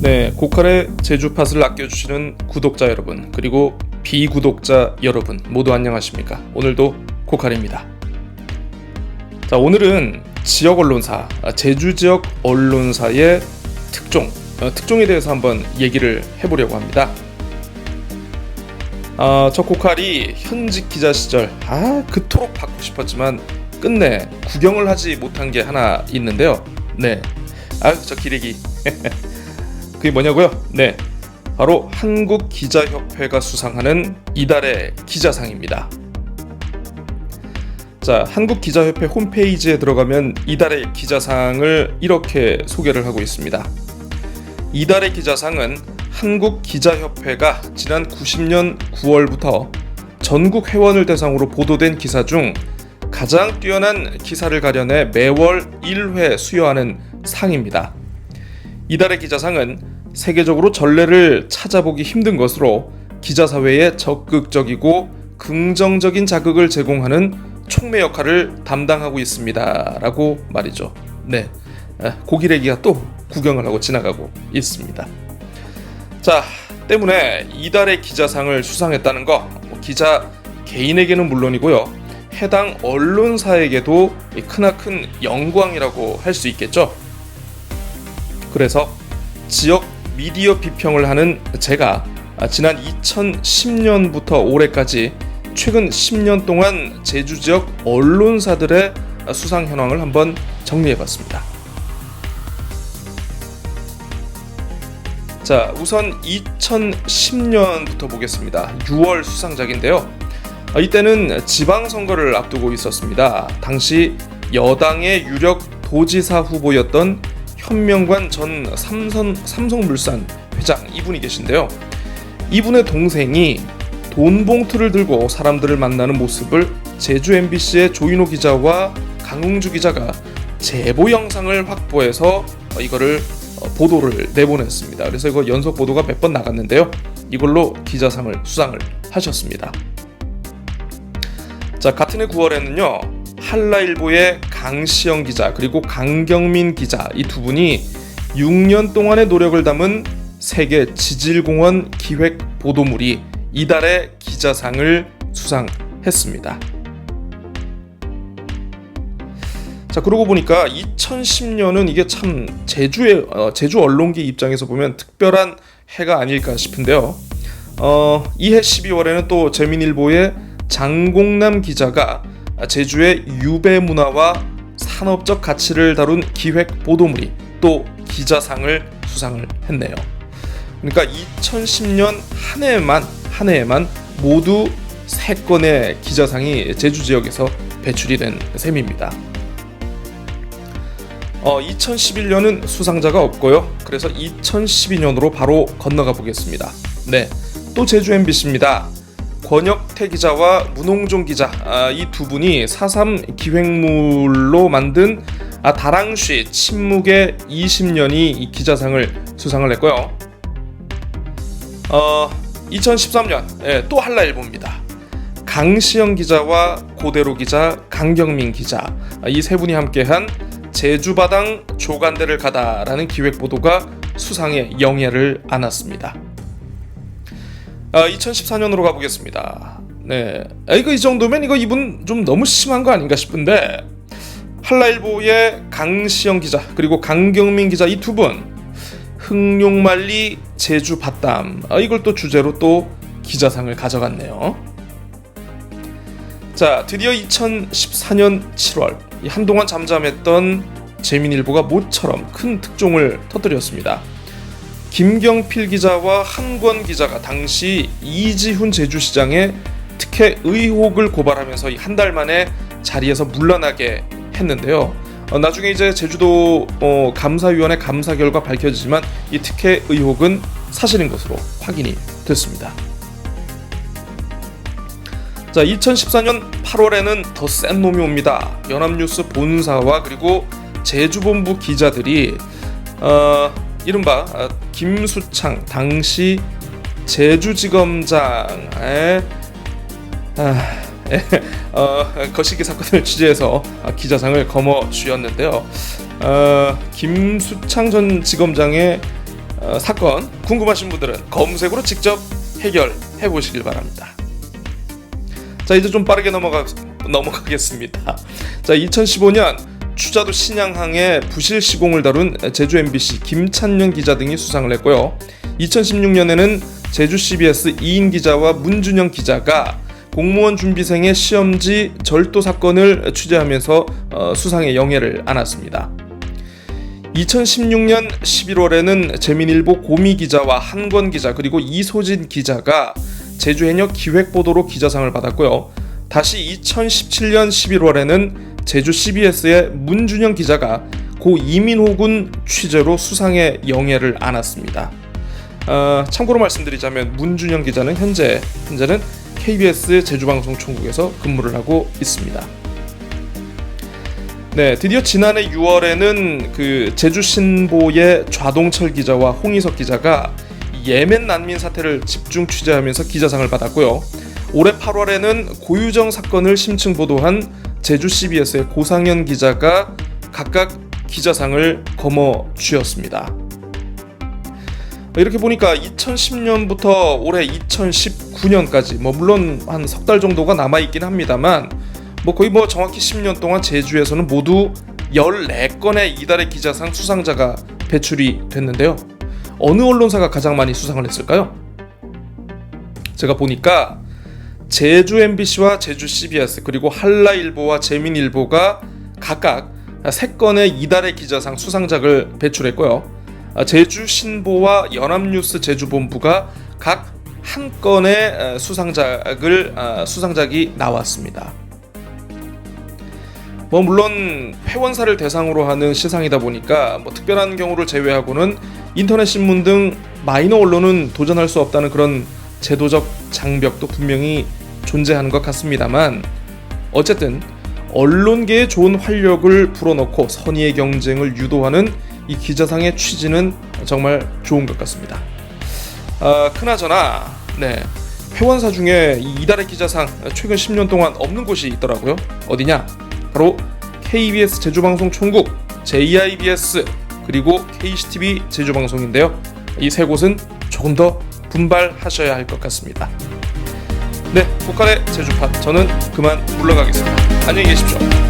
네, 고칼의 제주팟을 아껴주시는 구독자 여러분, 그리고 비구독자 여러분 모두 안녕하십니까? 오늘도 고칼입니다. 자, 오늘은 지역 언론사, 제주 지역 언론사의 특종에 대해서 한번 얘기를 해보려고 합니다. 저 고칼이 현직 기자 시절 그토록 받고 싶었지만 끝내 구경을 하지 못한 게 하나 있는데요. 네, 저 기레기. 그게 뭐냐고요? 네, 바로 한국기자협회가 수상하는 이달의 기자상입니다. 자, 한국기자협회 홈페이지에 들어가면 이달의 기자상을 이렇게 소개를 하고 있습니다. 이달의 기자상은 한국기자협회가 지난 90년 9월부터 전국 회원을 대상으로 보도된 기사 중 가장 뛰어난 기사를 가려내 매월 1회 수여하는 상입니다. 이달의 기자상은 세계적으로 전례를 찾아보기 힘든 것으로 기자사회에 적극적이고 긍정적인 자극을 제공하는 촉매 역할을 담당하고 있습니다. 라고 말이죠. 네, 고기레기가 또 구경을 하고 지나가고 있습니다. 자, 때문에 이달의 기자상을 수상했다는 거, 기자 개인에게는 물론이고요, 해당 언론사에게도 크나큰 영광이라고 할 수 있겠죠. 그래서 지역 미디어 비평을 하는 제가 지난 2010년부터 올해까지 최근 10년 동안 제주 지역 언론사들의 수상 현황을 한번 정리해봤습니다. 자, 우선 2010년부터 보겠습니다. 6월 수상작인데요. 이때는 지방선거를 앞두고 있었습니다. 당시 여당의 유력 도지사 후보였던 현명관 전 삼성물산 회장, 이분이 계신데요. 이분의 동생이 돈 봉투를 들고 사람들을 만나는 모습을 제주 MBC의 조인호 기자와 강웅주 기자가 제보 영상을 확보해서 이거를 보도를 내보냈습니다. 그래서 이거 연속 보도가 몇 번 나갔는데요. 이걸로 기자상을 수상을 하셨습니다. 자, 같은 해 9월에는요. 한라일보의 강시영 기자 그리고 강경민 기자, 이 두 분이 6년 동안의 노력을 담은 세계 지질공원 기획 보도물이 이달의 기자상을 수상했습니다. 자, 그러고 보니까 2010년은 이게 참 제주 언론계 입장에서 보면 특별한 해가 아닐까 싶은데요. 이해 12월에는 또 재민일보의 장공남 기자가 제주의 유배 문화와 산업적 가치를 다룬 기획 보도물이 또 기자상을 수상을 했네요. 그러니까 2010년 한 해에만 모두 3건의 기자상이 제주 지역에서 배출이 된 셈입니다. 2011년은 수상자가 없고요. 그래서 2012년으로 바로 건너가 보겠습니다. 네, 또 제주 MBC입니다. 권혁태 기자와 문홍종 기자, 이 두 분이 4.3 기획물로 만든 다랑쉬 침묵의 20년이 이 기자상을 수상을 했고요. 2013년 또 한라일보입니다. 강시영 기자와 고대로 기자, 강경민 기자, 이 세 분이 함께한 제주바당 조간대를 가다라는 기획 보도가 수상에 영예를 안았습니다. 2014년으로 가보겠습니다. 네, 이 정도면 이분 좀 너무 심한 거 아닌가 싶은데, 한라일보의 강시영 기자 그리고 강경민 기자, 이 두 분 흑룡말리 제주 밭담, 이걸 또 주제로 또 기자상을 가져갔네요. 자, 드디어 2014년 7월 한동안 잠잠했던 재민일보가 모처럼 큰 특종을 터뜨렸습니다. 김경필 기자와 한권 기자가 당시 이지훈 제주시장의 특혜 의혹을 고발하면서 한 달 만에 자리에서 물러나게 했는데요. 나중에 이제 제주도 감사위원회 감사 결과 밝혀지지만 이 특혜 의혹은 사실인 것으로 확인이 됐습니다. 자, 2014년 8월에는 더 센 놈이 옵니다. 연합뉴스 본사와 그리고 제주본부 기자들이 이른바 김수창 당시 제주지검장의 거시기 사건을 취재해서 기자상을 거머쥐었는데요. 김수창 전 지검장의 사건 궁금하신 분들은 검색으로 직접 해결해 보시길 바랍니다. 자, 이제 좀 빠르게 넘어가겠습니다. 자, 2015년 추자도 신양항의 부실 시공을 다룬 제주 MBC 김찬영 기자 등이 수상을 했고요. 2016년에는 제주 CBS 이인 기자와 문준영 기자가 공무원 준비생의 시험지 절도 사건을 취재하면서 수상의 영예를 안았습니다. 2016년 11월에는 재민일보 고미 기자와 한권 기자 그리고 이소진 기자가 제주 해녀 기획보도로 기자상을 받았고요. 다시 2017년 11월에는 제주 CBS의 문준영 기자가 고 이민호 군 취재로 수상의 영예를 안았습니다. 참고로 말씀드리자면 문준영 기자는 현재는 KBS 제주방송총국에서 근무를 하고 있습니다. 네, 드디어 지난해 6월에는 그 제주신보의 좌동철 기자와 홍희석 기자가 예멘 난민 사태를 집중 취재하면서 기자상을 받았고요. 올해 8월에는 고유정 사건을 심층 보도한 제주 CBS의 고상현 기자가 각각 기자상을 거머쥐었습니다. 이렇게 보니까 2010년부터 올해 2019년까지 물론 한 석 달 정도가 남아있긴 합니다만 거의 정확히 10년 동안 제주에서는 모두 14건의 이달의 기자상 수상자가 배출이 됐는데요. 어느 언론사가 가장 많이 수상을 했을까요? 제가 보니까 제주 MBC와 제주 CBS 그리고 한라일보와 재민일보가 각각 3건의 이달의 기자상 수상작을 배출했고요. 제주신보와 연합뉴스 제주본부가 각 1건의 수상작이 나왔습니다. 물론 회원사를 대상으로 하는 시상이다 보니까 특별한 경우를 제외하고는 인터넷 신문 등 마이너 언론은 도전할 수 없다는 그런 제도적 장벽도 분명히 존재하는 것 같습니다만 어쨌든 언론계에 좋은 활력을 불어넣고 선의의 경쟁을 유도하는 이 기자상의 취지는 정말 좋은 것 같습니다. 그나저나 회원사 중에 이달의 기자상 최근 10년 동안 없는 곳이 있더라고요. 어디냐? 바로 KBS 제주방송총국, JIBS 그리고 KCTV 제주방송인데요. 이 세 곳은 조금 더 분발하셔야 할 것 같습니다. 네, 북한의 제주판 저는 그만 물러가겠습니다. 안녕히 계십시오.